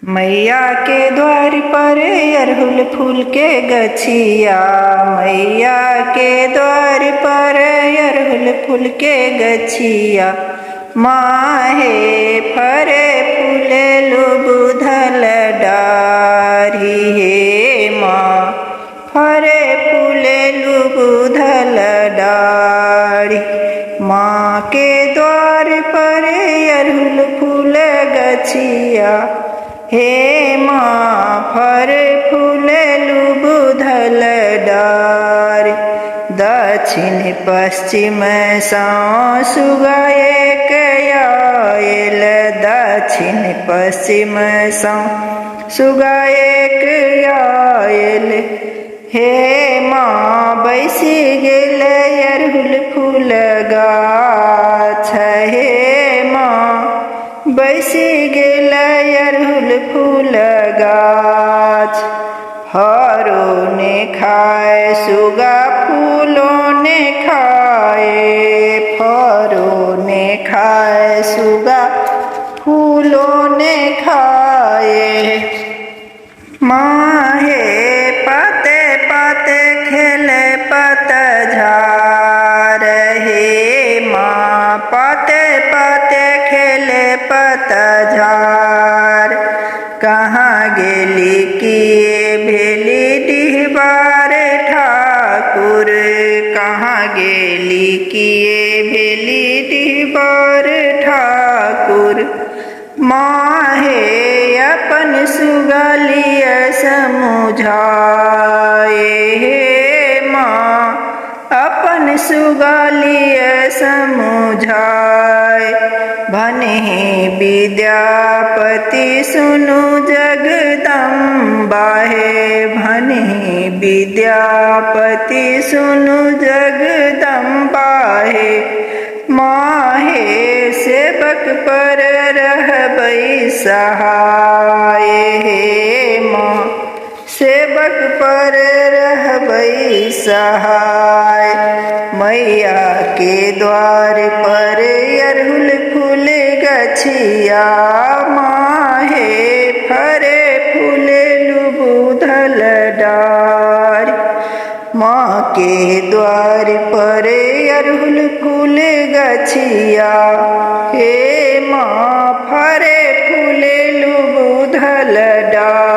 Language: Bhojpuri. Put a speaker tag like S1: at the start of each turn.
S1: मैया के द्वार पर अरहुल फूल के गछिया। मैया के द्वार पर अरहुल फूल के गछिया। माहे फरे फूले लुबुधल डारी हे माँ फरे फूले लुबुधल डारी। माँ के द्वार पर अरहुल फूल गछिया। हे माँ फरे फूले लुबुधल डारी। दक्षिण पश्चिम सुगा एक आयल। दक्षिण पश्चिम सुगा एक आयल। हे माँ बैसी गेल अरहुल फूल गाछ। हे माँ बैसी गेल अरहुल फूल गाछ। हरो ने खाए सुगा फूलों ने खाए। फरो ने खाए सुगा फूलों ने खाए। माहे पाते पाते खेले पतझार। हे माँ पाते पाते खेले पतझार। कहाँ गेली किए भेली डिहबार ठाकुर। कहाँ गेली किए भेली डिहबार ठाकुर। माहे अपन सुगलिय समुझाए। हे माँ अपन सुगलिय समुझाए। भने विद्यापति सुनु जगदम्बा। हे भने विद्यापति सुनु जगदम्बा। हे माहे सेवक पर रहबै सहाय। हे माँ सेवक पर रहबै सहाय। मैया के द्वार पर अरहुल फूल गछिया। माहे फरे फूले लुबुधल डारी। माँ के द्वार पर अरहुल फूल गछिया। हे माँ फरे फूले लुबुधल डारी।